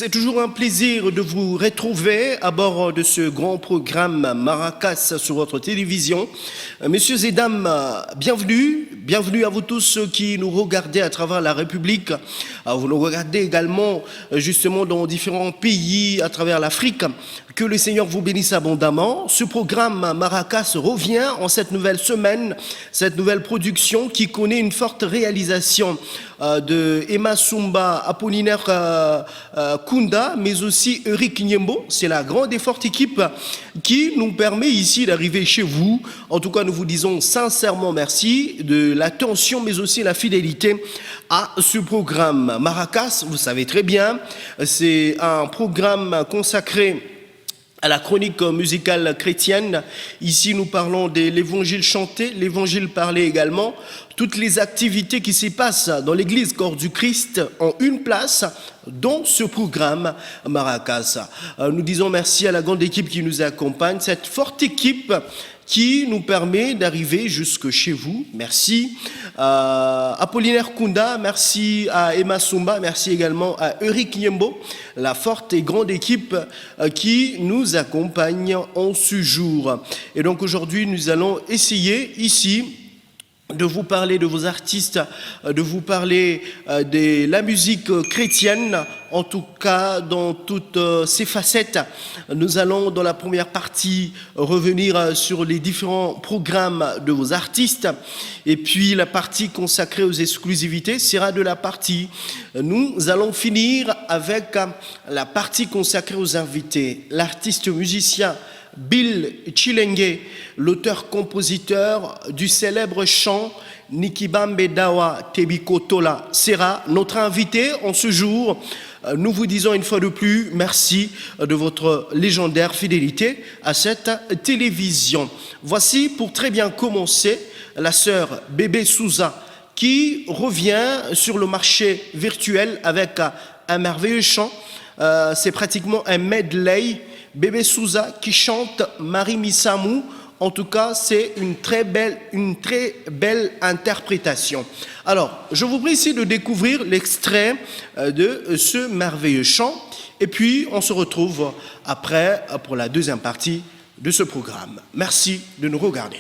C'est toujours un plaisir de vous retrouver à bord de ce grand programme Maracas sur votre télévision. Messieurs et dames, bienvenue. Bienvenue à vous tous qui nous regardez à travers la République. Vous nous regardez également justement dans différents pays à travers l'Afrique. Que le Seigneur vous bénisse abondamment. Ce programme Maracas revient en cette nouvelle semaine, cette nouvelle production qui connaît une forte réalisation de Emma Sumba, Apollinaire Kunda, mais aussi Eric Nyembo. C'est la grande et forte équipe qui nous permet ici d'arriver chez vous. En tout cas, nous vous disons sincèrement merci de l'attention, mais aussi la fidélité à ce programme. Maracas, vous savez très bien, c'est un programme consacré à la chronique musicale chrétienne. Ici, nous parlons de l'évangile chanté, l'évangile parlé également. Toutes les activités qui s'y passent dans l'église Corps du Christ ont une place dans ce programme Maracas. Nous disons merci à la grande équipe qui nous accompagne, cette forte équipe qui nous permet d'arriver jusque chez vous. Merci à Apollinaire Kunda, merci à Emma Sumba, merci également à Eric Nyembo, la forte et grande équipe qui nous accompagne en ce jour. Et donc aujourd'hui, nous allons essayer ici de vous parler de vos artistes, de vous parler de la musique chrétienne, en tout cas dans toutes ses facettes. Nous allons dans la première partie revenir sur les différents programmes de vos artistes, et puis la partie consacrée aux exclusivités sera de la partie. Nous allons finir avec la partie consacrée aux invités. L'artiste musicien Bill Chilenge, l'auteur-compositeur du célèbre chant Nikibambe Dawa Tebikotola, sera notre invité en ce jour. Nous vous disons une fois de plus merci de votre légendaire fidélité à cette télévision. Voici pour très bien commencer la sœur Bébé Souza qui revient sur le marché virtuel avec un merveilleux chant. C'est pratiquement un medley. Bébé Souza qui chante Marie Missamou. En tout cas, c'est une très belle interprétation. Alors, je vous prie ici de découvrir l'extrait de ce merveilleux chant. Et puis, on se retrouve après pour la deuxième partie de ce programme. Merci de nous regarder.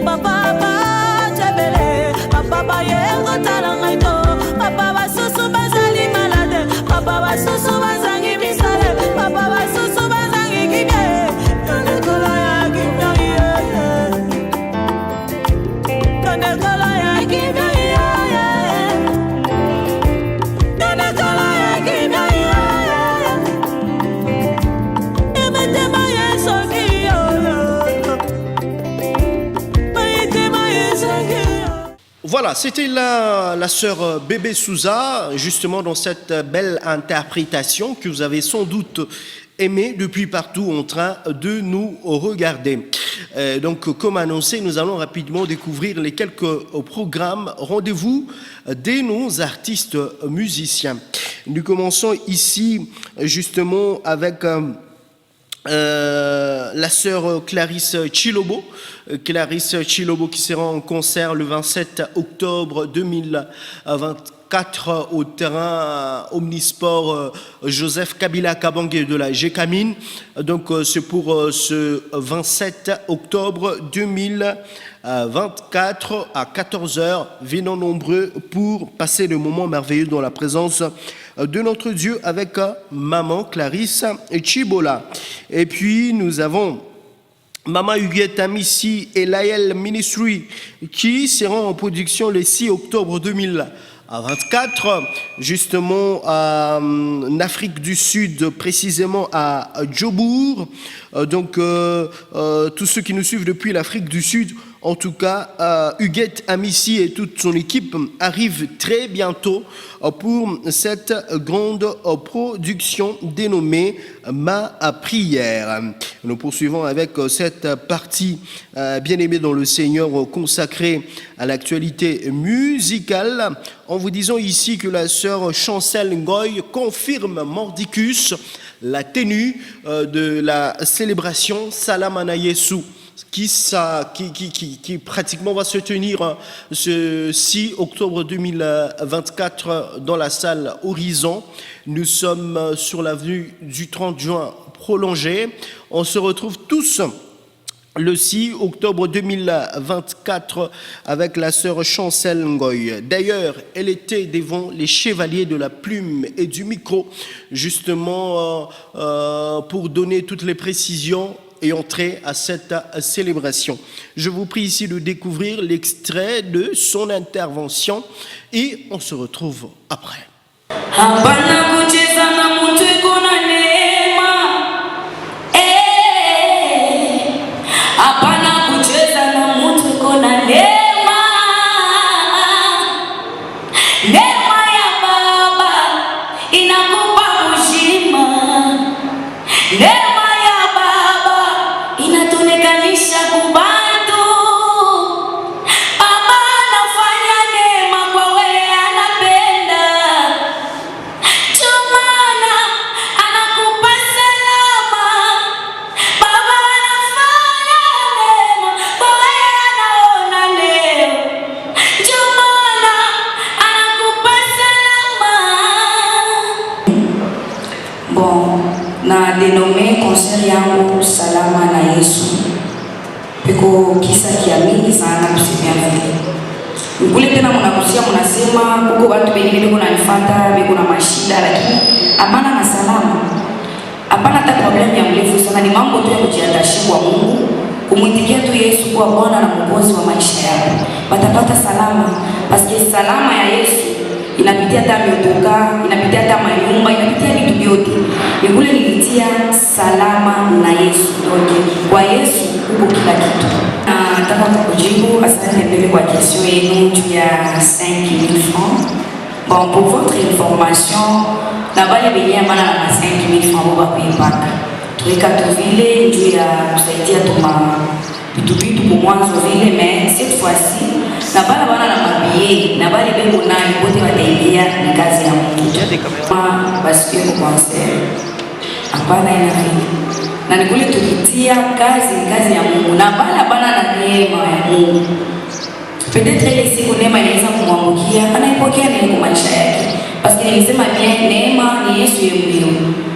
Papa Voilà, c'était la sœur Bébé Souza, justement dans cette belle interprétation que vous avez sans doute aimé depuis partout en train de nous regarder. Donc, comme annoncé, nous allons rapidement découvrir les quelques programmes rendez-vous de nos artistes musiciens. Nous commençons ici justement avec la sœur Clarisse Chilobo. Clarisse Chilobo qui sera en concert le 27 octobre 2024 au terrain omnisport Joseph Kabila Kabange de la GECAMINE. Donc c'est pour ce 27 octobre 2024 à 14h. Venons nombreux pour passer le moment merveilleux dans la présence de notre Dieu avec Maman Clarisse Chibola. Et puis nous avons Maman Huguette Amissi et Laël Ministry qui seront en production le 6 octobre 2024, justement en Afrique du Sud, précisément à Djobour. Donc tous ceux qui nous suivent depuis l'Afrique du Sud, en tout cas, Huguette Amissi et toute son équipe arrivent très bientôt pour cette grande production dénommée Ma Prière. Nous poursuivons avec cette partie bien aimée dans le Seigneur consacrée à l'actualité musicale en vous disant ici que la sœur Chancel Ngoy confirme mordicus la tenue de la célébration Salam Yesu qui pratiquement va se tenir ce 6 octobre 2024 dans la salle Horizon. Nous sommes sur l'avenue du 30 juin prolongée. On se retrouve tous le 6 octobre 2024 avec la sœur Chancel Ngoy. D'ailleurs, elle était devant les chevaliers de la plume et du micro, justement pour donner toutes les précisions et entrer à cette célébration. Je vous prie ici de découvrir l'extrait de son intervention et on se retrouve après. Dénommé concert yangu Salama na Yesu. Peko kisa kiamini sana kusimia vile. Mkule tena mnakusia mnasema huko watu wengine biko nanifuata biko na mashida lakini hapana na salama. Hapana hata problem ya mrefu sana ni mambo tu ya kujiandashi kwa Mungu. Kumwitikia tu Yesu kuwa Bwana na Mwokozi wa maisha yako. Watapata salama. Paske salama ya Yesu inapitia hata miotoka, inapitia hata manyumba, inapitia vitu vyote. Nikule nilitia salama na Yesu. Kwa Yesu huko kila kitu. Nataka kukujibu asante mbele kwa question yenu juu ya 5,000 francs. Bon, pour votre information, nabali benye mana na 5,000 francs boba kuipaka. Tuika tu vile juu ya kusaidia tuma vitu kwa mwanzo vile, mais cette fois-ci na bana bana na mabie na bali bebo nani wote wataingia ni kazi ya Mungu. Basi kwa concert hapana ina vile. Na nikule tukitia kazi ya Mungu na bana na neema ya Mungu. Peut-être ile siku neema inaweza kumwangukia, anaipokea neema kwa maisha yake. Parce que nilisema bien neema ni Yesu yeye.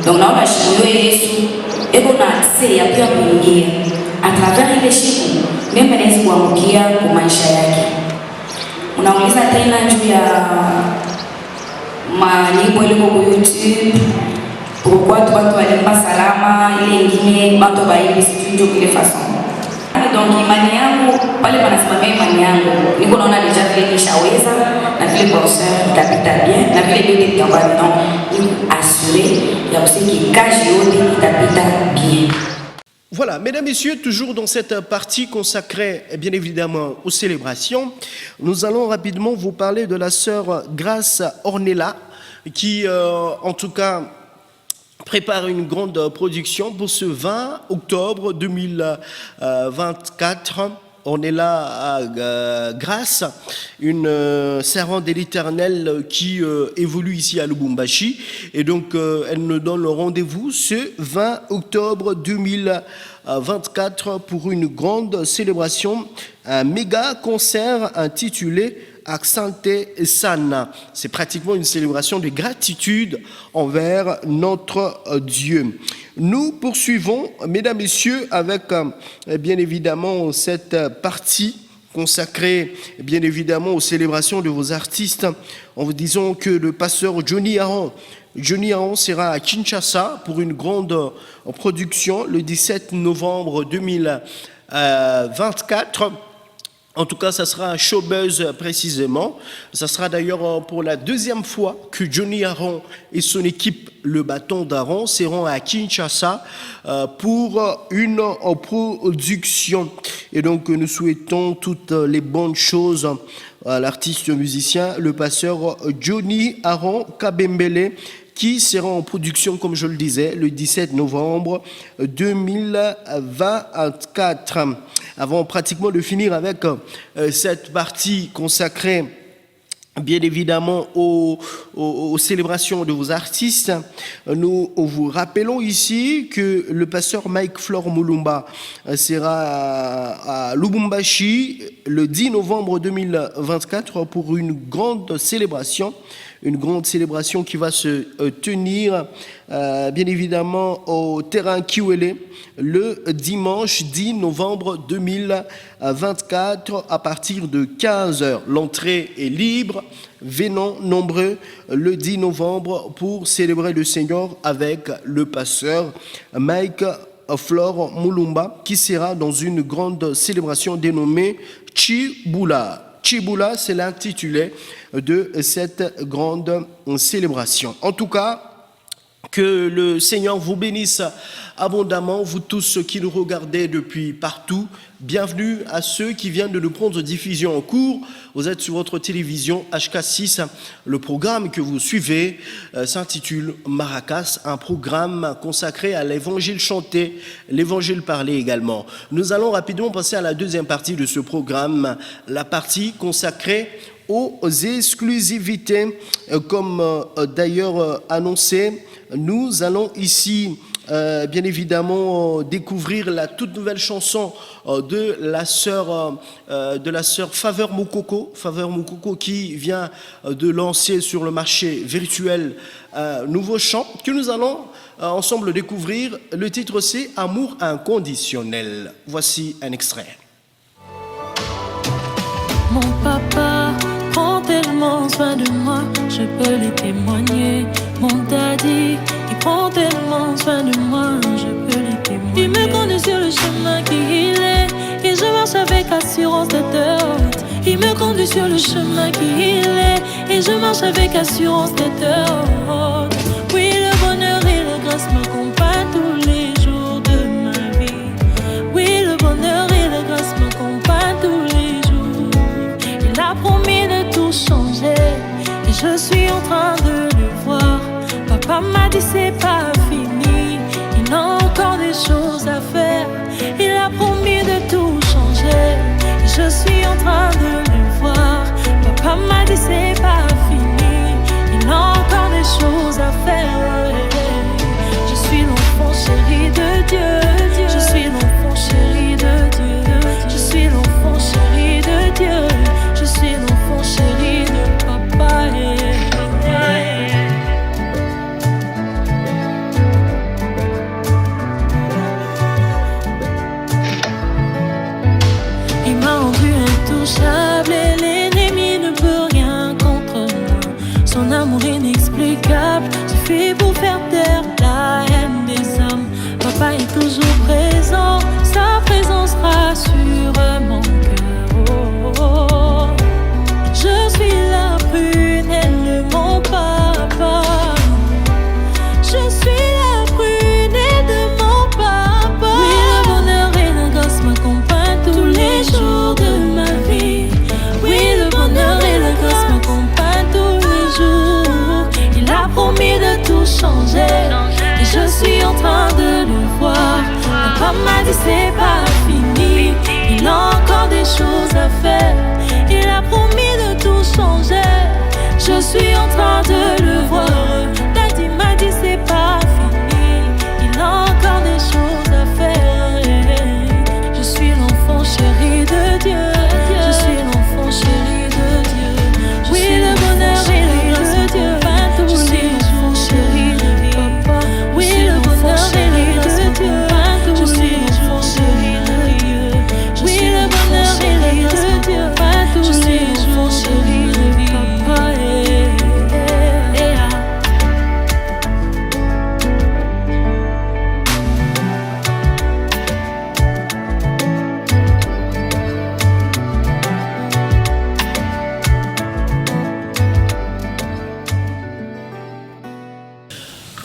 Donc naona shimo Yesu eko na accès ya pia kuingia. À travers ile shimo neema inaweza kuangukia kwa maisha yake. Unauliza tena juu ya nyimbo ile kwa YouTube. Pourquoi tu vas pas salama ile ingine bato baili studio ile façon. Donc imani yangu pale panasimamia imani yangu. Niko naona deja vile nishaweza na vile concert itapita bien na vile yote itakuwa donc assuré ya kusiki kazi yote itapita bien. Voilà, mesdames, messieurs, toujours dans cette partie consacrée, bien évidemment, aux célébrations, nous allons rapidement vous parler de la sœur Grace Ornella, qui, en tout cas, prépare une grande production pour ce 20 octobre 2024. On est là à Grace, une servante de l'Éternel qui évolue ici à Lubumbashi. Et donc, elle nous donne le rendez-vous ce 20 octobre 2024 pour une grande célébration, un méga concert intitulé Accente Sana. C'est pratiquement une célébration de gratitude envers notre Dieu. Nous poursuivons, mesdames, messieurs, avec bien évidemment cette partie consacrée bien évidemment aux célébrations de vos artistes, en vous disant que le pasteur Johnny Aaron sera à Kinshasa pour une grande production le 17 novembre 2024. En tout cas, ça sera un showbuzz précisément. Ça sera d'ailleurs pour la deuxième fois que Johnny Aaron et son équipe, le bâton d'Aaron, seront à Kinshasa pour une production. Et donc, nous souhaitons toutes les bonnes choses à l'artiste musicien, le pasteur Johnny Aaron Kabembele, qui sera en production, comme je le disais, le 17 novembre 2024. Avant pratiquement de finir avec cette partie consacrée, bien évidemment, aux célébrations de vos artistes, nous vous rappelons ici que le pasteur Mike Flore Mulumba sera à Lubumbashi le 10 novembre 2024 pour une grande célébration qui va se tenir bien évidemment au terrain Kiwele le dimanche 10 novembre 2024 à partir de 15h. L'entrée est libre. Venons nombreux le 10 novembre pour célébrer le Seigneur avec le pasteur Mike Flore Mulumba qui sera dans une grande célébration dénommée Chibula. Chibula, c'est l'intitulé de cette grande célébration. En tout cas, que le Seigneur vous bénisse abondamment, vous tous ceux qui nous regardez depuis partout. Bienvenue à ceux qui viennent de nous prendre diffusion en cours. Vous êtes sur votre télévision HK6. Le programme que vous suivez s'intitule Maracas, un programme consacré à l'évangile chanté, l'évangile parlé également. Nous allons rapidement passer à la deuxième partie de ce programme, la partie consacrée aux exclusivités, comme d'ailleurs annoncé. Nous allons ici, bien évidemment, découvrir la toute nouvelle chanson de la sœur Faveur Moukoko, qui vient de lancer sur le marché virtuel un nouveau chant que nous allons ensemble découvrir. Le titre c'est Amour inconditionnel. Voici un extrait. Mon papa prend tellement soin de moi, je peux les témoigner. Mon daddy, il prend tellement soin de moi, je peux les témoigner. Il me conduit sur le chemin qu'il est, et je marche avec assurance de haute. Il me conduit sur le chemin qu'il est, et je marche avec assurance de haute. Oui, le bonheur et la grâce m'accompagnent tous les jours de ma vie. Oui, le bonheur et la grâce m'accompagnent tous les jours. Il a promis de tout changer, et je suis en train de le voir. Papa m'a dit c'est pas fini, il a encore des choses à faire. Il a promis de tout changer, et je suis en train de le voir. Papa m'a dit c'est pas fini, il a encore des choses à faire. Je suis l'enfant chéri de Dieu, je suis l'enfant chéri de Dieu, je suis l'enfant chéri de Dieu, je suis l'enfant chéri de papa. Il m'a rendu intouchable et l'ennemi ne peut rien contre moi. Son amour inexplicable suffit pour faire taire la haine des hommes. Papa est toujours présent, sa présence rassure mon cœur. Oh, oh, oh. Je suis la prunelle de mon papa. Je suis la prunelle de mon papa. Oui,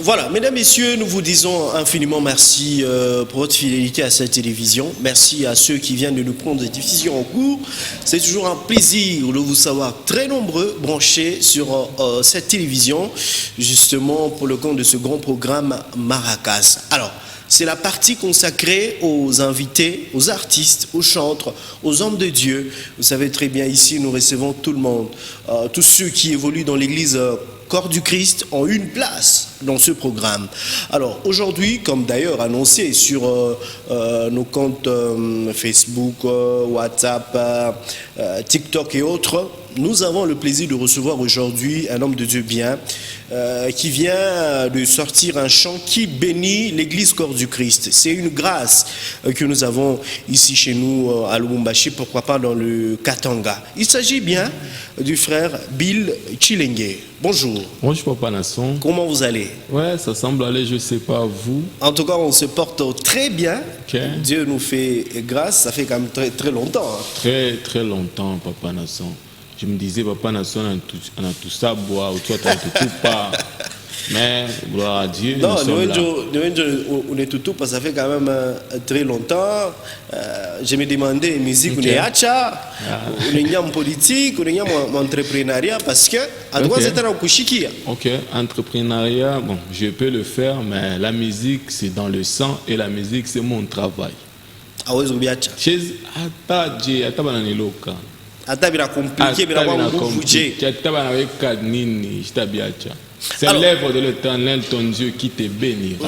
Voilà, mesdames, messieurs, nous vous disons infiniment merci pour votre fidélité à cette télévision. Merci à ceux qui viennent de nous prendre des diffusions en cours. C'est toujours un plaisir de vous savoir très nombreux branchés sur cette télévision, justement pour le compte de ce grand programme Maracas. Alors, c'est la partie consacrée aux invités, aux artistes, aux chantres, aux hommes de Dieu. Vous savez très bien, ici, nous recevons tout le monde. Tous ceux qui évoluent dans l'église Corps du Christ ont une place dans ce programme. Alors, aujourd'hui, comme d'ailleurs annoncé sur nos comptes Facebook, WhatsApp, TikTok et autres, nous avons le plaisir de recevoir aujourd'hui un homme de Dieu bien qui vient de sortir un chant qui bénit l'église Corps du Christ. C'est une grâce que nous avons ici chez nous à Lubumbashi, pourquoi pas dans le Katanga. Il s'agit bien du frère Bill Chilenge. Bonjour. Bonjour Papa Nasson. Comment vous allez? Ouais, ça semble aller, je sais pas, vous. En tout cas, on se porte très bien. Okay. Dieu nous fait grâce, ça fait quand même très, très longtemps. Hein. Très, très longtemps, Papa Nasson. Je me disais, Papa Nasson, on a tout ça à boire, ou toi, tu n'as tout pas. Mais, gloire à Dieu, non, nous sommes là. on est tout parce que ça fait quand même très longtemps. Je me demandais, musique, on est hacha, on est en politique, on est en entrepreneuriat, parce que, à droite, c'est un kushiki. Ok, entrepreneuriat, bon, je peux le faire, mais la musique, c'est dans le sang, et la musique, c'est mon travail. Ah ouais, c'est hacha. Chez Ata Bananiloka. Ata bira compliqué, bira compliqué. C'est l'œuvre de l'Éternel, ton Dieu, qui te bénira.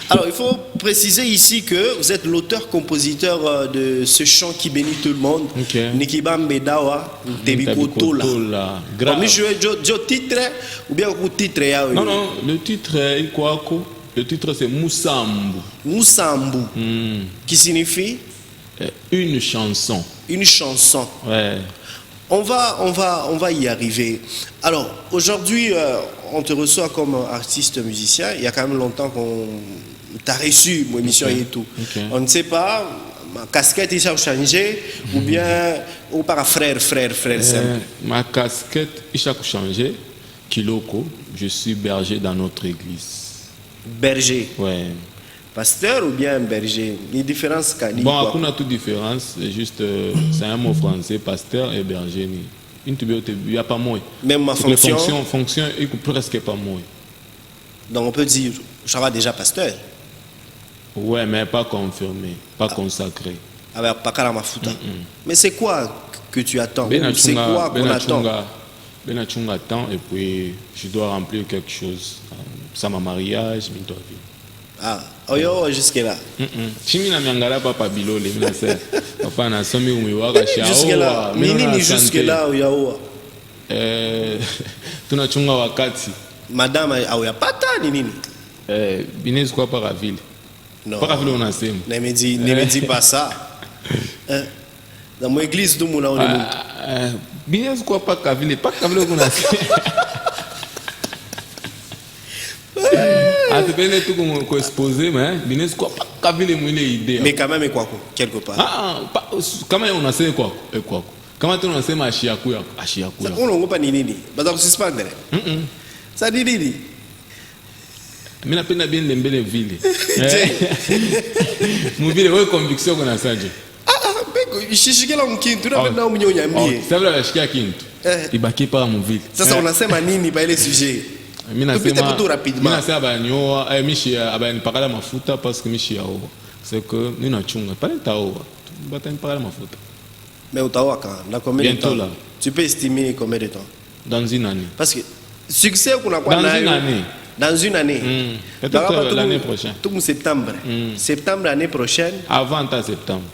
Alors, il faut préciser ici que vous êtes l'auteur-compositeur de ce chant qui bénit tout le monde. Nikibambe Dawa, Tebikotola. Grave. Titre ou bien le titre? Non, non, le titre est quoi? Le titre c'est Moussambu. Moussambu. Qui signifie? Une chanson. Une chanson. Ouais. On va y arriver. Alors, aujourd'hui, on te reçoit comme artiste musicien. Il y a quand même longtemps qu'on t'a reçu, mon émission et tout. On ne sait pas, ma casquette, il a changé, ou bien, ou par frère simple. Ma casquette, il a changé. Kiloko, je suis berger dans notre église. Berger? Ouais. Pasteur ou bien berger? Les différences qu'il y a? Bon, on a toute différence, c'est juste, c'est un mot français, pasteur et berger. Il n'y a pas moins. Même ma fonction? Fonction, il n'y a presque pas moins. Donc on peut dire, je serai déjà pasteur? Ouais, mais pas confirmé, pas consacré. Ah ben, pas qu'à la mafuta. Mais c'est quoi que tu attends? C'est quoi qu'on attend? Benachunga attend et puis je dois remplir quelque chose. Ça m'a mariage, je dois vivre. Ah, oyo jusque-là. Chimina miangala papa bilole mina se. Papa na somi umiwaka shao. Jusque-là. Nini jusque-là oyo. Tunachunga wakati. Madame auyapata ni nini? Binez kwa para ville. Non. Para ville on a sem. Ne me dis pas ça. Dans mon église tout monde on est. Binez kwa para ville on a sem. Mais quand même, quoi, quelque part. Quand même, on a fait quoi? Comment on a fait ma chiakuya? On n'a pas ni ni. Bah, suspendre. Ça dit ni. Mais la peine bien de ville. Mon ville, ouais, conviction qu'on a ça. Je suis là, on quitte. Tu n'as pas de mi. Ça veut dire que je il baki par mon ville. Ça, on a fait ma nini, pas les sujets. Rapidement. Parce que c'est que nous n'avons pas de mafuta. Mais au Tawa, dans combien de temps? Là. Tu peux estimer combien de temps? Dans une année. Parce que succès qu'on a quoi? Dans une année. Dans une année. Peut-être l'année prochaine. Tout septembre. Septembre l'année prochaine. Avant septembre.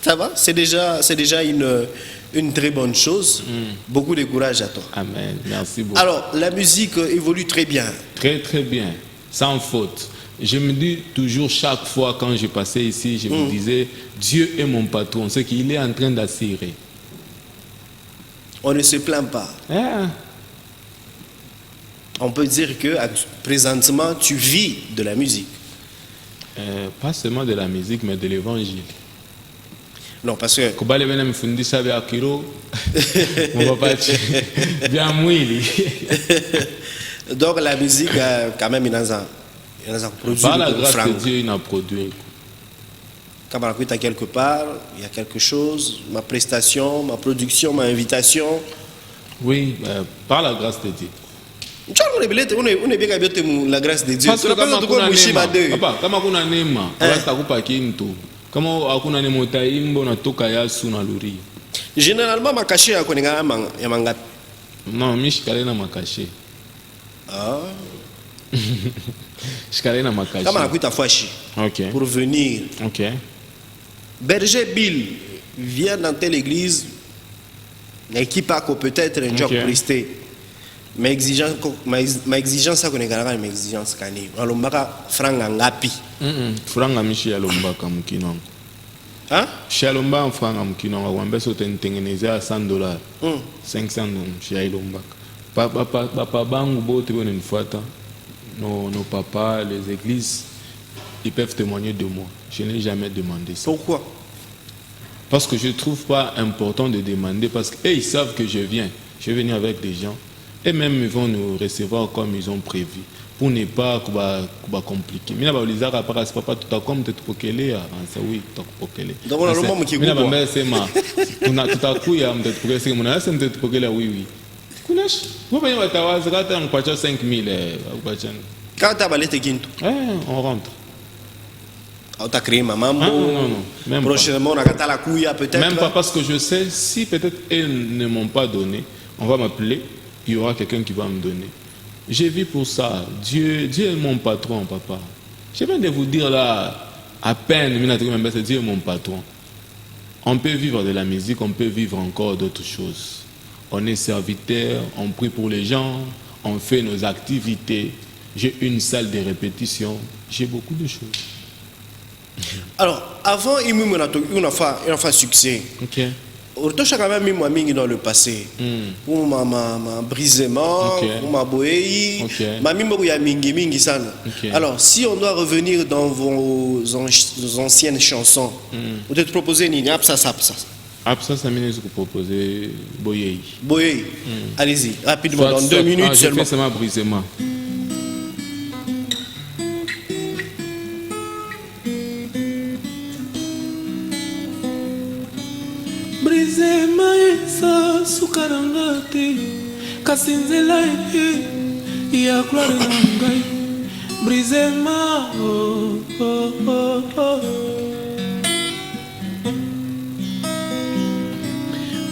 Ça va? C'est déjà une très bonne chose. Beaucoup de courage à toi. Amen. Merci beaucoup. Alors, la musique évolue très bien. Très, très bien. Sans faute. Je me dis toujours, chaque fois quand je passais ici, je me disais, Dieu est mon patron. C'est qu'il est en train d'assurer. On ne se plaint pas. On peut dire que présentement, tu vis de la musique. Pas seulement de la musique, mais de l'évangile. Non, parce que... Donc la musique, quand même, il y a un produit. Par la grâce de Dieu, il a produit. Quand je suis quelque part, il y a quelque chose, ma prestation, ma production, ma invitation. Oui, par la grâce de Dieu. On est bien la grâce de Dieu. Parce que kama kuna neema, basta kupaki mtu. Kama hakuna neema utaimba unatoka yasu na luri. Généralement ma cachet ya konenga ya mangapi? Non, mimi shikale na makashe. Ah. Shikale na makashe. Kama nakuita Fwashi. OK. Pour venir. OK. Berger Bill vient dans telle église, l'équipe a peut-être un job presté. Ma exigence, c'est qu'on est garant, ma exigence canée. Alors, maka franga ngapi. Franga mishi ya lomba kamukino. Hein? Shalomba franga mukino, wambe so tengeneze à $100. 500 chez lomba. Papa bangu bote bone nfuata. Nos papas, les églises, ils peuvent témoigner de moi. Je n'ai jamais demandé ça. Pourquoi? Parce que je ne trouve pas important de demander, parce qu'ils savent que je viens. Je vais venir avec des gens. Et même ils vont nous recevoir comme ils ont prévu. Pour ne pas compliquer. Mais là, les arabes, c'est pas tout à comme tu peux qu'elle oui, tu peux qu'elle. Donc on a le moment qui est. Mais c'est ma. On a tout à coup, il y a peut-être pour qu'elle. Mon âge, c'est peut-être pour qu'elle. Oui. Connais? Vous voyez, on va te 5 000. Quand tu as balayé tes quintos. On rentre. Tu as créé maman. Non. Même prochainement, on a gâté la couille, peut-être. Même pas parce que je sais, si peut-être elles ne m'ont pas donné, on va m'appeler, il y aura quelqu'un qui va me donner. J'ai vu pour ça. Dieu est mon patron, papa. Je viens de vous dire là, à peine, Dieu est mon patron. On peut vivre de la musique, on peut vivre encore d'autres choses. On est serviteur, on prie pour les gens, on fait nos activités. J'ai une salle de répétition, j'ai beaucoup de choses. Alors, avant, il y a fait succès. Ok. Autocha quand même mis dans le passé. Pour ma brisement, pour ma boéi, ma mimbo ya mingi sana. Alors, si on doit revenir dans vos anciennes chansons, vous êtes proposé ni apsa. Ça m'est proposé boéi. Boéi. Allez-y, rapidement, dans 2 minutes seulement. C'est ma brisement. Brisema esa sukaranga te kasinzela ya gloire na ngai brisema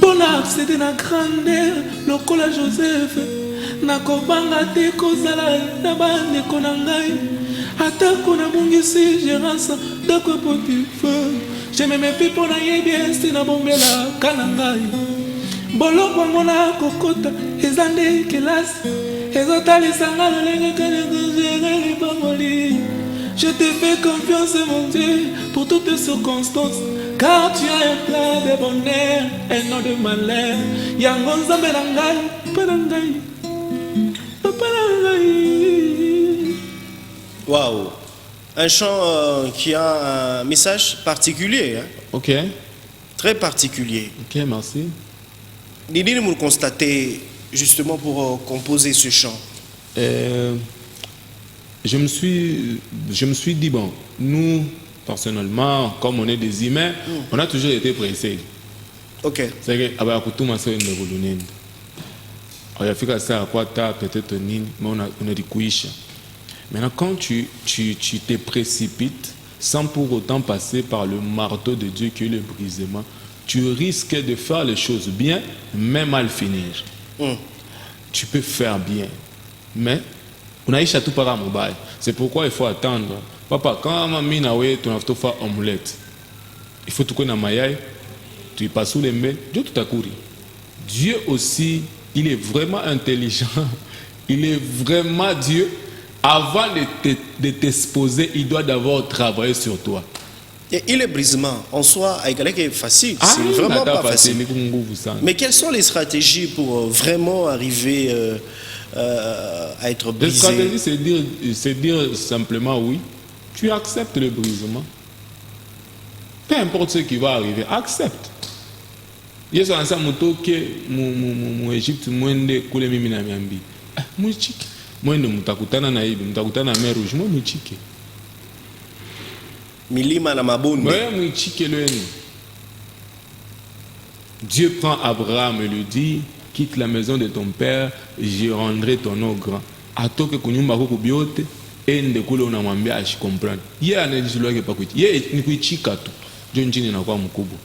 Pona accéder na grandeur lokola Joseph nakobanga te kozala na bandeko na ngai atako na bongisi gérance dako Potiphar. Je me mets pour naïe bien si na bombela kanangai bolo kwango na kokota ezande kelas ezotali sanga lenge kene bamoli. Je te fais confiance mon Dieu pour toutes les circonstances car tu as un plan de bonheur et non de malheur yango nzambe na ngai papa na ngai. Waouh. Un chant qui a un message particulier. Hein? Ok. Très particulier. Ok, merci. Nini nous constater justement pour composer ce chant. Je me suis dit, bon, nous, personnellement, comme on est des humains, on a toujours été pressés. Ok. C'est que, peut-être mais on a dit kuisha. Maintenant, quand tu te précipites sans pour autant passer par le marteau de Dieu qui est le brisement, tu risques de faire les choses bien, mais mal finir. Tu peux faire bien, mais on a échappé par un mobile. C'est pourquoi il faut attendre. Papa, quand tu as fait omelette, il faut tout connaître, tu passes sous les mains, Dieu tout a couru. Dieu aussi, il est vraiment intelligent, il est vraiment Dieu. Avant de t'exposer, il doit d'abord travailler sur toi. Et le brisement, en soi, est facile. C'est vraiment pas facile. Mais quelles sont les stratégies pour vraiment arriver à être brisé? Les stratégies, c'est dire simplement oui. Tu acceptes le brisement. Peu importe ce qui va arriver, accepte. Il y a un Égypte, mwende mutakutana na hivi, mutakutana na mer rouge, moi mwichike. Milima na mabonde. Ouais, mwichike lweni. Dieu prend Abraham et lui dit, quitte la maison de ton père, je rendrai ton nom grand. Atoke kunyumba koko biote, ende kule unamwambia ashikomprendre. Yeye anajisiluake pa kuichi. Yeye ni kuichika tu. Ndio njini inakuwa mkubwa.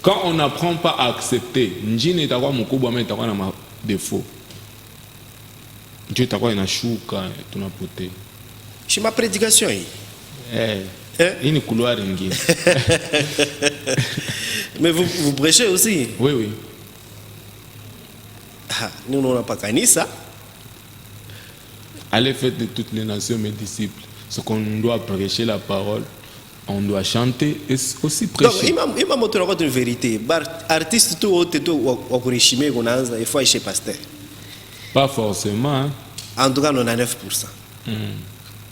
Quand on n'apprend pas à accepter, njini itakuwa mkubwa mais itakuwa na défaut. Dieu itakuwa inashuka tunapotea. C'est ma prédication hii. Hii ni couloir ingine. Mais vous prêchez aussi. Oui, oui. Ah, nous n'avons pas kanisa. Allez faire de toutes les nations mes disciples. Ce qu'on doit prêcher la parole, on doit chanter et aussi prêcher. Donc, il m'a montré une vérité. Artiste tout au Kurishime, il faut chez pasteur. Pas forcément. Hein. En tout cas, 99%.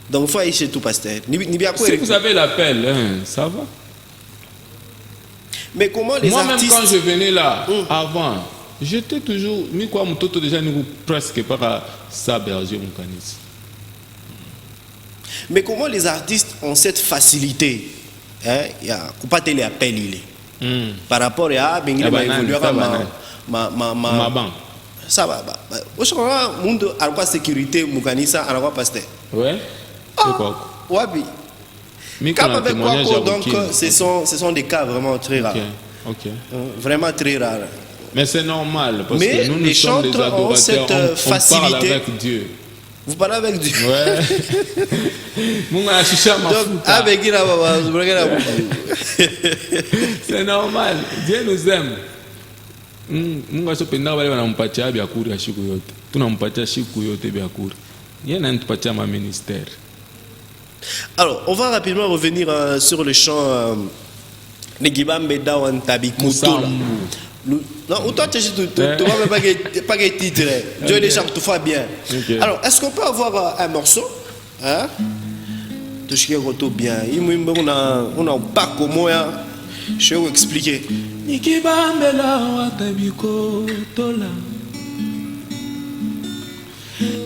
Donc, il faut aller chez tout pasteur. Si vous avez l'appel, hein, ça va. Mais comment les moi-même, artistes... quand je venais là, avant, j'étais toujours... déjà, presque pas ça, berger, mon canis. Mais comment les artistes ont cette facilité, hein, il y a pas télé appel par rapport à Benguele va évoluer ma banque. Ça va. Au choix, monde a quoi sécurité, Mukanisa a quoi pasteur. Ouais. C'est quoi? Wabi. Mais quand avec quoi donc ce sont des cas vraiment très rares. Ok. Vraiment très rares. Mais c'est normal parce mais que nous sommes des adorateurs, on parle avec Dieu. Vous parlez avec Dieu. Ouais. C'est normal. Dieu nous aime. Mungu asopenda wale wanampatia biakuri siku yote. Tunampatia siku yote biakuri. Yeye anatupatia ma ministère. Alors, on va rapidement revenir sur le chant Negibambe Dawan Tabikotola. Non, toi, tu ne vas pas que titre. Dieu les chante tout va bien. Alors, est-ce qu'on peut avoir un morceau de ce qui est bien? On a pas comment je vais vous expliquer. Nikibambe Dawan Tabikotola.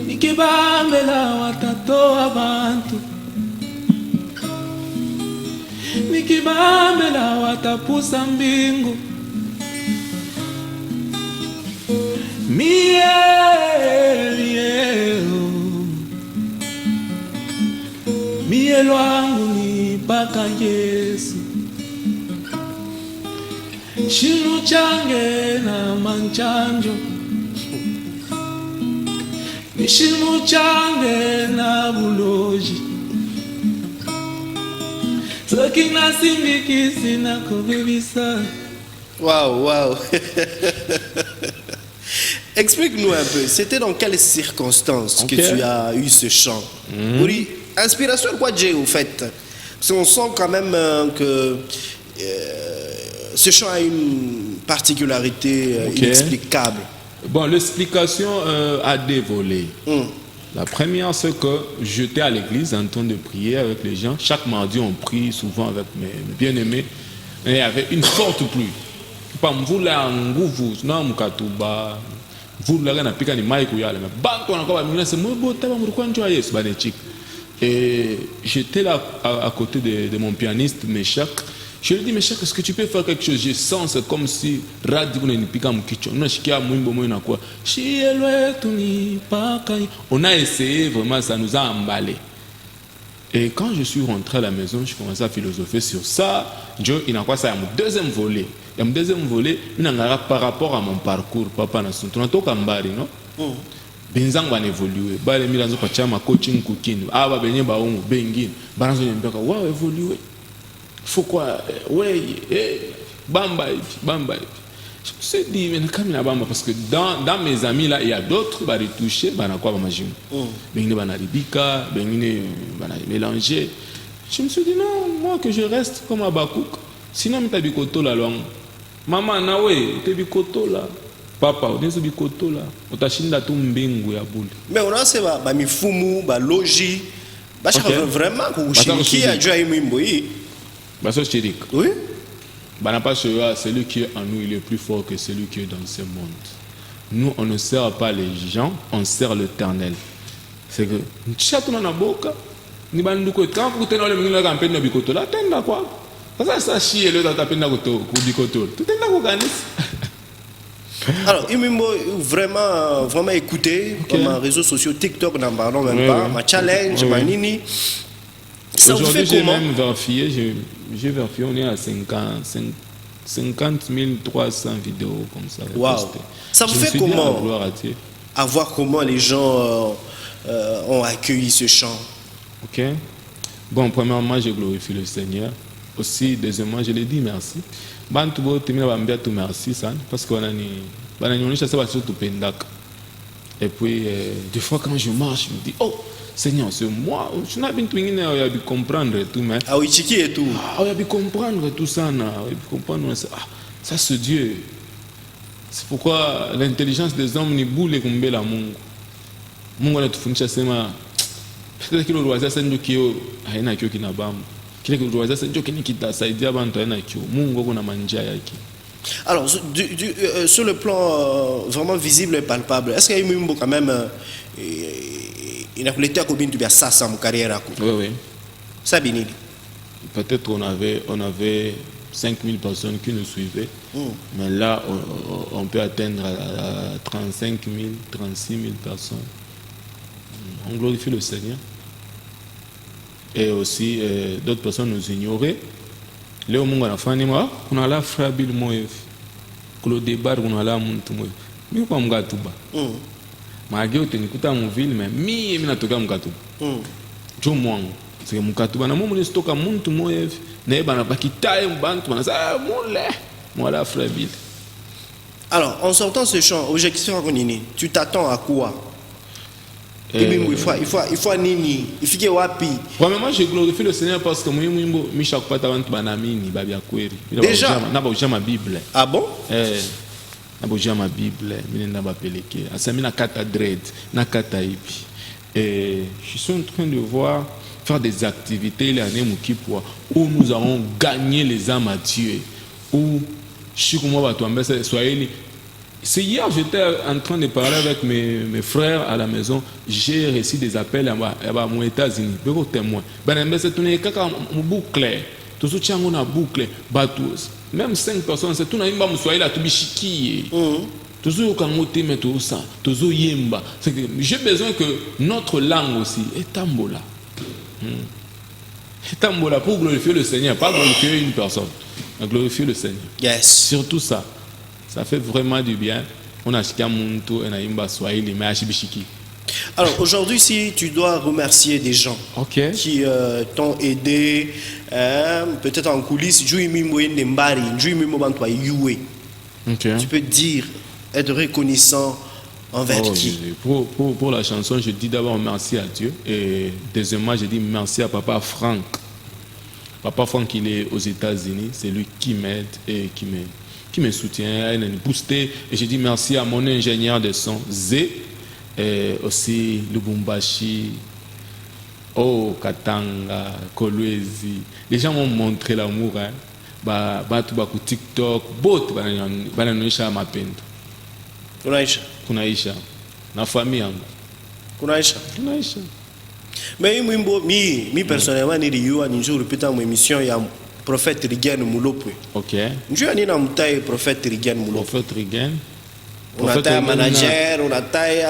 Nikibambe Dawan Tato Abantu. Nikibambe Dawan Tapusa Mbingu. Mie lwangu ni mpaka Yesu, shinu change na manchanjo, ni shinu change na buloji, soki nasindikisi na kobebisa. Waouh. Explique-nous un peu, c'était dans quelles circonstances que tu as eu ce chant? Oui, inspiration quoi Dieu au fait? Parce qu'on sent quand même que ce chant a une particularité inexplicable. Bon, l'explication a des volets. La première, c'est que j'étais à l'église en train de prier avec les gens. Chaque mardi, on prie souvent avec mes bien-aimés. Et il y avait une forte pluie. Et j'étais là à côté de mon pianiste Meshach. Je lui ai dit, Meshach, est-ce que tu peux faire quelque chose? Je sens c'est comme si on a essayé vraiment, ça nous a emballé. Et quand je suis rentré à la maison, je commençais à philosopher sur ça. Dieu, il y a quoi ça? Il y a mon deuxième volet. Il y a mon deuxième volet, par rapport à mon parcours, papa, na son tour kambari, non? Benzang va évoluer. Ba les milanzo pachama coaching cooking. Ah ba benye ba ongo bengin. Baranzo nyembeka wa évoluer. Faut quoi? Ouais, bamba. Je me suis dit, mais quand il y a bamba parce que dans mes amis là, il y a d'autres ba retoucher, ba na quoi ba majim. Bengine ba na ribika, bengine ba na mélanger. Je me suis dit non, moi que je reste comme Abakouk. Sinon mitabikoto la longue. Maman nawe, tebikoto la. Papa, on est bikoto là. Otashinda tu mbingu ya buli. Mais on a c'est ba mifumu, ba logi. Ba vraiment kushiriki ya jua imwimbo hii. Baso chirik. Oui. Ba na pas celui qui est en nous, il est plus fort que celui qui est dans ce monde. nous, on ne sert pas les gens, on sert l'Éternel. C'est que, chatou na boka, ni banduko, quand vous tenez le mingi la campagne de bikoto, là, t'en quoi? Ça chie le tapé na koto, bikoto. Tout est là, vous gagnez. Alors, il m'a vraiment écouté dans mes réseaux sociaux, TikTok, n'en parlons même pas, ma challenge, ma nini. Ça vous fait Aujourd'hui, j'ai comment? même vérifié, j'ai vérifié, on est à 50 300 vidéos comme ça. Waouh. postées. Ça vous Je me fait suis dit, comment? ah, gloire à Dieu. À voir comment les gens ont accueilli ce chant. Ok. Bon, premièrement, je glorifie le Seigneur. Aussi, deuxièmement, je lui dis merci. Bantubo, Timina Bambia, tout merci, ça, parce qu'on a une chasse à tout pendak. Et puis, des fois, quand je marche, je me dis, oh, Seigneur, c'est moi. Je n'ai pas pu comprendre tout, mais. Ah oui, Chiki et tout. Ah, il a pu comprendre tout ça, il a pu comprendre ça. Ah, ça, c'est Dieu. C'est pourquoi l'intelligence des hommes n'est boule comme la Mungu. Mungu a tout fini chasser ma. Peut-être que le roi c'est un qui a un qui n'a pas. Qu'il que le roi c'est un qui n'a pas ça. Il dit avant toi un qui. Mungu a mangé yaki. Alors, sur le plan vraiment visible et palpable, est-ce qu'il y a eu quand même il a collecté à combien de ça sans carrière? Oui. Ça béni. Peut-être on avait 5000 personnes qui nous suivaient, mais là on peut atteindre à 35 000, 36 000 personnes. On glorifie le Seigneur. Et aussi d'autres personnes nous ignoraient. Léo Mungu anafanya nini? Kuna la frabil moyo. Kulo débat kuna la muntu moyo. Mimi kwa mgatuba. Mageo tenikuta mu ville mais mimi natoka mgatuba. Jo mwangu. C'est que mgatuba na mumu nistoka muntu moyo na bana bakitaye mbantu bana sa mule. Moi la frabil. Alors, en sortant ce chant, objection tu t'attends à quoi? Il faut nini, il faut que wapi. Premièrement, je glorifie le Seigneur parce que moi, je chaque pas avant banamini, babia kweri. Déjà, n'a pas ma Bible. Ah bon? N'a pas ma Bible, n'a pas peleke. Asami na kata dread, na kata ipi. Et je suis en train de voir faire des activités l'année Mukipwa où nous allons gagner les âmes à Dieu. Où je suis comme moi, soyez. C'est hier, j'étais en train de parler avec mes frères à la maison. J'ai reçu des appels aux États-Unis. Beaucoup de témoins. C'est une boucle. Tout ce qui est en boucle. Même 5 personnes, c'est tout le monde qui est bishiki. Tout ce qui est tout ça. Tout ce qui est j'ai besoin que notre langue aussi est tambola. Tambola pour glorifier le Seigneur, pas glorifier une personne. Glorifier le Seigneur. Yes. Surtout ça. Ça fait vraiment du bien. On a chiqué Muntu et Naïmba Swahili, mais Achibishiki. Alors aujourd'hui, si tu dois remercier des gens qui t'ont aidé, peut-être en coulisses, tu peux dire, être reconnaissant envers qui? Pour la chanson, je dis d'abord merci à Dieu. Et deuxièmement, je dis merci à Papa Franck. Papa Franck, il est aux États-Unis. C'est lui qui m'aide et qui me soutient, il m'a boosté. Et je dis merci à mon ingénieur de son, Zé, et aussi Lubumbashi, Katanga, Kolwezi. Les gens m'ont montré l'amour. TikTok, bot, bananisha mapendo. Kunaisha. Na famille yangu. Kunaisha. Mais moi personnellement, je répète mon émission, il y a prophète Rigen Mulopwe. Ok. Je suis un prophète Rigen Mulopwe. Prophète Rigen. On a un manager, on a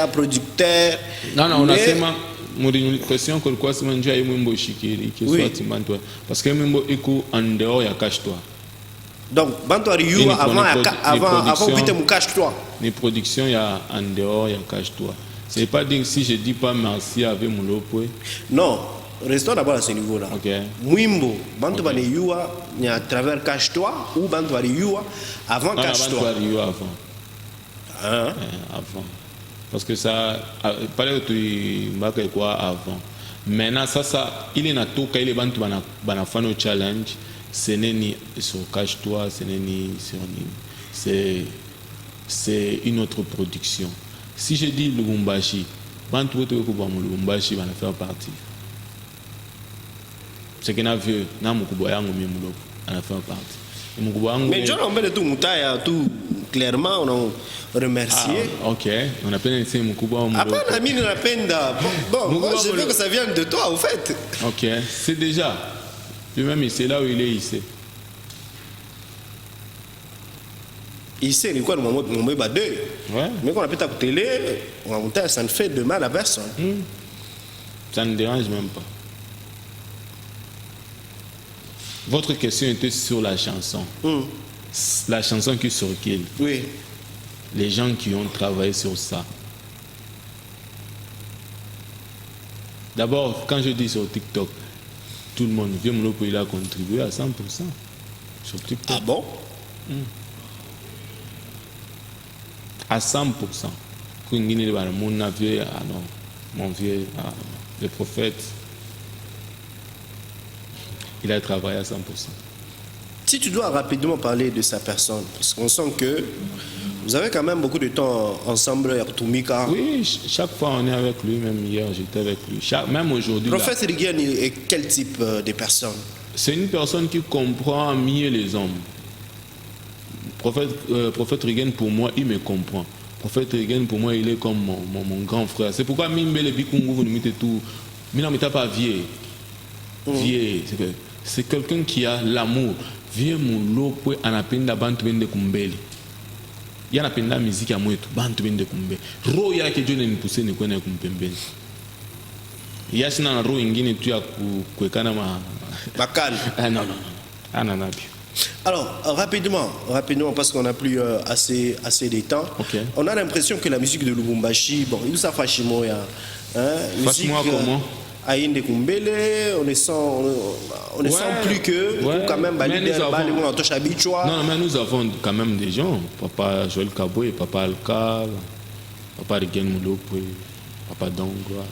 un producteur. Non, on a seulement une question que quoi c'est manger un mimbo shikiri qui soit timanto parce que mimbo éco en dehors ya cache-toi. Donc banto ariu avant quitter mon cache-toi. Les productions ya en dehors ya cache-toi. C'est pas dire si je dis pas merci avec Mulopwe. Non. Restons d'abord à ce niveau-là. Mwimbo, bantu bale yua ni à travers cache-toi ou bantu bale yua avant cache-toi. Bantu bale yua avant. Avant. Parce que ça, parler de quoi avant. Maintenant ça, il est nato quand il est bantu bana fano challenge. Ce n'est ni sur cache-toi, ce n'est ni sur ni. C'est une autre production. Si je dis Lubumbashi, bantu bote ko ba Lubumbashi va faire partie. C'est qu'il a vu, n'a pas de yango mimulo, à la fin partie. Mais je n'en mets tout moutaya tout clairement on remercie. Ok, on appelle un mukubwa Ah pas la mine napenda. Bon, moi je veux que ça vienne de toi au fait. Ok, c'est déjà. Lui-même, c'est là où il est ici. Ici, il y a mon badé. Ouais. Mais quand on appelle à télé, ça ne fait de mal à personne. Ça ne dérange même pas. Votre question était sur la chanson. La chanson qui circule. Oui. Les gens qui ont travaillé sur ça. D'abord, quand je dis sur TikTok, tout le monde, Vieux Moulopou, il a contribué à 100% sur TikTok. Ah bon? À 100%. Mon vieux, le prophète, il a travaillé à 100%. Si tu dois rapidement parler de sa personne, parce qu'on sent que vous avez quand même beaucoup de temps ensemble à Tumika. Oui, chaque fois on est avec lui, même hier j'étais avec lui. Même aujourd'hui. Prophète Rigen est quel type de personne? C'est une personne qui comprend mieux les hommes. Prophète Rigen, pour moi, il me comprend. Prophète Rigen, pour moi, il est comme mon grand frère. C'est pourquoi Mimbele Bikungu, vous ne mettez tout. Mais non, mais t'as pas vieux. Vieux. C'est quelqu'un qui a l'amour. Vieux Moulopwe, anapenda bantu bende kumbeli. Ya napenda musique ya mwetu, bantu bende kumbeli. Roho yake John nipuse ni kwenda kumpembeni. Ya sina na roho ingine tu ya kuwekana Bakal. Non. Ananabi. Alors, rapidement, parce qu'on n'a plus assez de temps, Okay. On a l'impression que la musique de Lubumbashi, bon, il nous a fâché moi, Fâche-moi comment? Aïnde Kumbele, on ne sent plus que quand même Non, mais nous avons quand même des gens. Papa Joël Kaboué, Papa Alka, Papa Rigen Moulopwe, Papa Dongwa.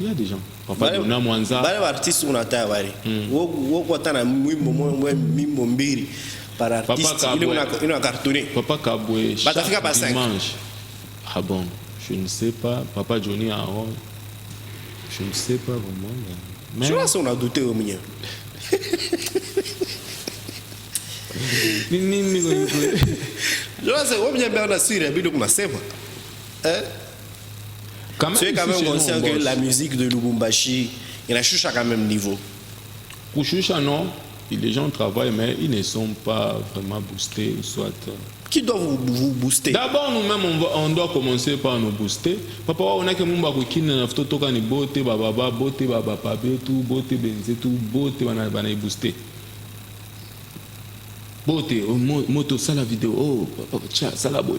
Il y a des gens. Papa Dona Mwanza. Bale artiste on a bari. Woko tana mwimbo mbiri par artiste il est cartonné. Papa Kaboué. Batafika pas 5. Ah bon, je ne sais pas. Papa Johnny Aaron. Je ne sais pas vraiment. Mais Je vois ça on a douté au milieu. Je vois ça on vient bien la sur et puis donc ma sève. Tu es quand même conscient que la musique de Lubumbashi, il a chucha quand même niveau. Pour Choucha, non. Les gens travaillent, mais ils ne sont pas vraiment boostés. Soit. Qui doit vous booster? D'abord, nous-mêmes, on doit commencer par nous booster. Papa, on a que mon bakoukin, toka ni bote, bababa, bote, bababa, tout, bote, benze, tout, bote, banay booster. Bote, moto, ça la vidéo, oh, papa, tcha, ça la boy.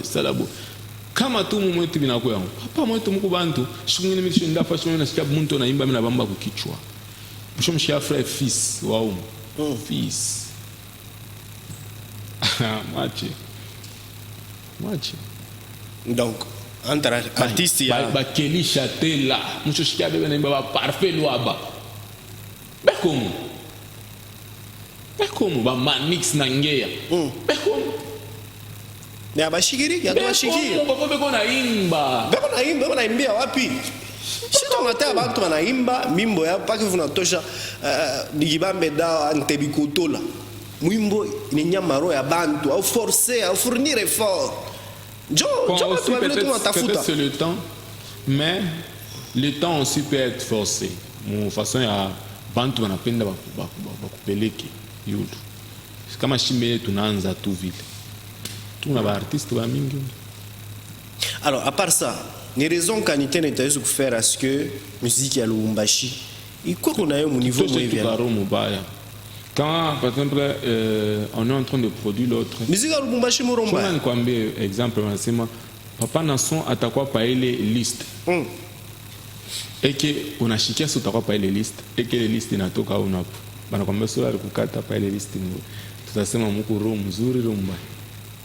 Kama tu mwetu binakuwa papa mwetu mkubantu shungine misho ndafa shungine nasikia muntu na imba mina bamba kukichwa mshomshia frère fils wao fils machi Donc entre artistes il y a ba kelisha tela mshoshikia bebe na imba ba parfait loaba bekomo ba manix na ngeya bekomo mais abashikiri ya to ashikiri beko na imba wapi si tunataka abantu wanaimba mimbo ya paki vunatosha nigibambe da antebikotola mwimbo ni nyamaro ya bantu au forcer au fournir effort peut-être c'est le temps mais le temps aussi peut être forcé mon façon ya bantu wanapenda bakupeleke yudu kama shimbe tunaanza tu vile. Alors, à part ça, les raisons qualité n'étaient pas faire à ce que musique à Lubumbashi, il quoi qu'on a au niveau quand, par exemple, on est en train de produire l'autre. Musique à Lubumbashi, Moromba. Exemple, papa Nasson a quoi payer les listes. Et que on a chiqué sur quoi payer les listes. Et que les listes n'atoka on a. Banakwambia sura kukata payer les listes. Tutasema mukuru mzuri rumba.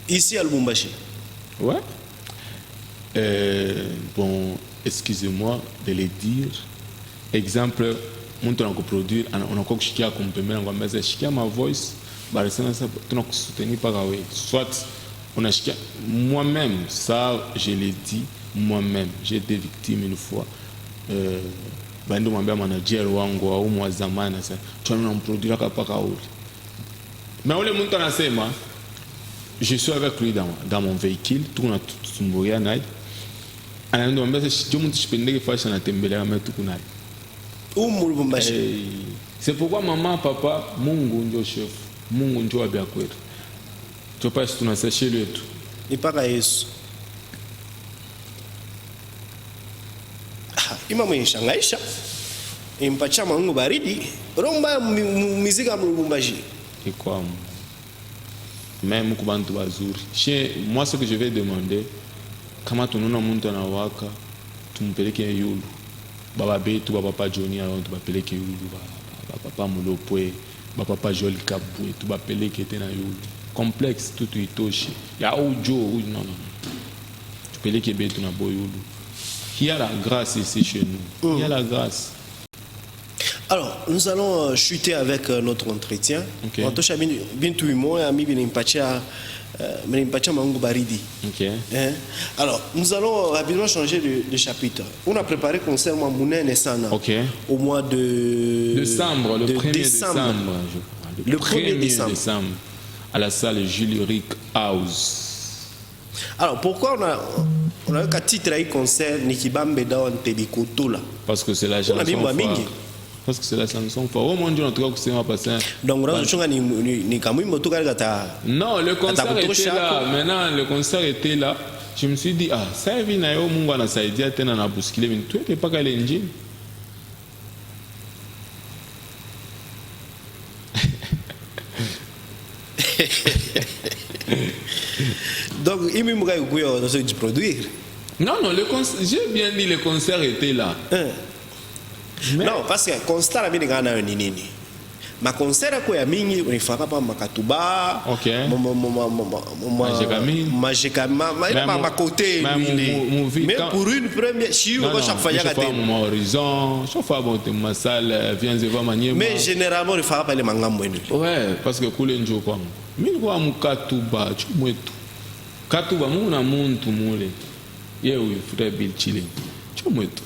Ici à Lubumbashi. Ouais. Bon, excusez-moi de le dire. Exemple, on a produire, on a encore chiqué à complément, on a chiqué à ma voice, on a soutenu par la soit on a chiqué. Moi-même, ça, je l'ai dit, moi-même, j'ai été victime une fois. Bando mambia manager wangu au mwazamana sasa tunamproduira kapa kauli. Mais ole mtu anasema je suis avec lui dans mon véhicule, tout na tumburia naye. Anaenda mbele sio mtu sipendeke fashion anatembelea mimi tu kunai. C'est pourquoi maman, papa, Mungu ndio chef. Mungu ndio abia kwetu. Tupasi tunasashia letu. Ni paka Yesu. Ima mwishangaisha. Impacha mangu baridi. Romba mizika mlumbaji. Ikwa. Même kwa bantu bazuri. Moi ce que je vais demander, kama tunaona mtu anawaka, tumpeleke yulu. Baba betu, baba papa Johnny alors tubapeleke yulu. Papa Mulopwe, papa Joel Kabwe, tubapeleke tena yulu. Complexe tout itoshi. Ya ujo, non. Tupeleke betu na boyulu. Il y a la grâce ici chez nous. Il y a la grâce. Alors, nous allons chuter avec notre entretien. Okay. Okay. Alors, nous allons rapidement changer de chapitre. On a préparé concernant Mounene Sana au mois de décembre, le 1er décembre. Le 1er décembre. À la salle Jules Rick House. Alors, pourquoi on a un titre à concert Nikibambe Dawan Tebikotola? Parce que c'est la chanson phare. Parce que c'est la chanson phare. Oh mon Dieu, on trouve que c'est passé. Donc, non, le concert était là. Maintenant, le concert était là. Je me suis dit, ça vient à Mungu na saidia tena na buskile. Mais tu n'es pas qu'à l'engine. Donc, il me dit de produire. Non, j'ai bien dit le concert était là. Mais non, parce que le concert a mis des gars dans un nini. Ma concert a quoi mingi, on fera pas makatuba. Ok. Ma côté. Mais pour une première, si on va chaque fois y aller. Mon horizon, chaque fois bon ma salle vient de voir manier. Mais généralement on fera pas les mangambo. Ouais, parce que kule njo kwa. Mimi kwa mukatuba, chumwetu. Katuba muna muntu mule. Yewe frère Bill Chile. Chumwetu.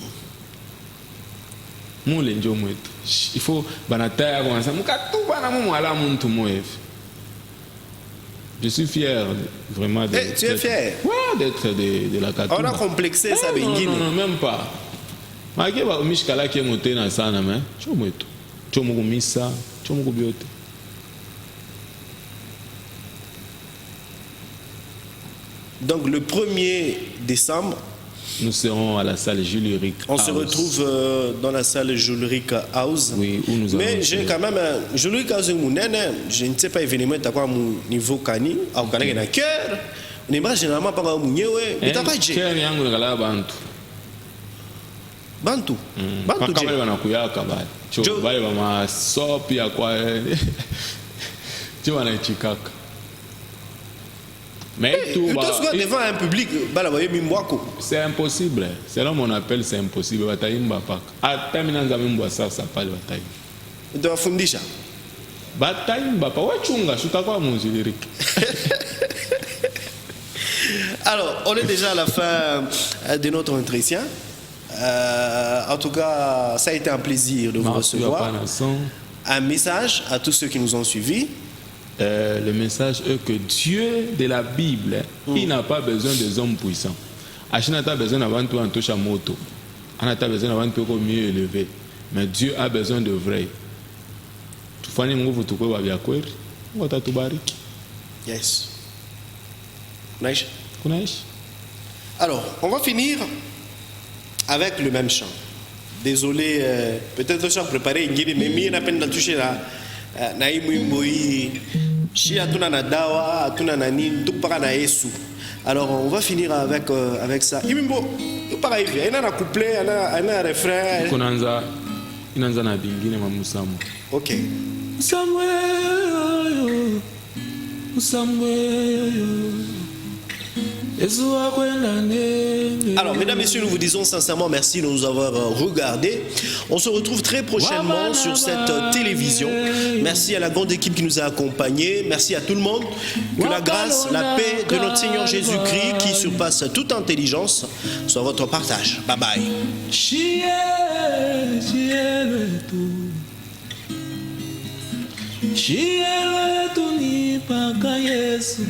Mule njo mwetu. Il faut banataya kwa ça mukatuba na mumwala muntu mwevu. Je suis fier vraiment de. Tu es fier? Ouais, d'être de la Katuba. On a complexé ça bengine. Non, même pas. Mageba mishkala ki motena sana mais chumwetu. Chomugumisa, chomugubiote. Donc le 1er décembre, nous serons à la salle Jules Rick House. On se retrouve dans la salle Jules Rick House. Oui, où nous mais j'ai quand même Jules Rick House, je ne sais pas événement à quoi mon niveau cani, au Canada na cœur. On est généralement pas comme mwenyewe, mais t'as pas dit. Cœur yangu ngala bantu. Bantu. Bantu je. Kama wanakuyaka bali. Cho bali mama sopi ya kwa. Tu wana chikaka. Mais tout devant un public, c'est impossible. C'est là mon appel, c'est impossible. Bataimba pak. Ataminanza mimbo ça pale bataim. Tu vas fundisha. Bataimba pa wachunga shutakwa muziliriki. Alors, on est déjà à la fin de notre entretien. En tout cas, ça a été un plaisir de vous recevoir. Un message à tous ceux qui nous ont suivis. Le message est que Dieu de la Bible, il n'a pas besoin des hommes puissants. Achina n'a besoin d'avant tout en touche à moto. On a besoin d'avant tout mieux élevé. Mais Dieu a besoin de vrai. Tu fais un mot tu peux bien quoi? On va t'abariki. Yes. Alors, on va finir avec le même chant. Désolé, peut-être le chant préparé, mais il n'a pas de toucher là. Alors on va finir avec ça. Pareil, il y a un couplet, il y a un refrain. Ok. Alors, mesdames, messieurs, nous vous disons sincèrement merci de nous avoir regardés. On se retrouve très prochainement sur cette télévision. Merci à la grande équipe qui nous a accompagnés. Merci à tout le monde. Que la grâce, la paix de notre Seigneur Jésus-Christ, qui surpasse toute intelligence, soit votre partage. Bye bye. Shiele tu ni paka Yesu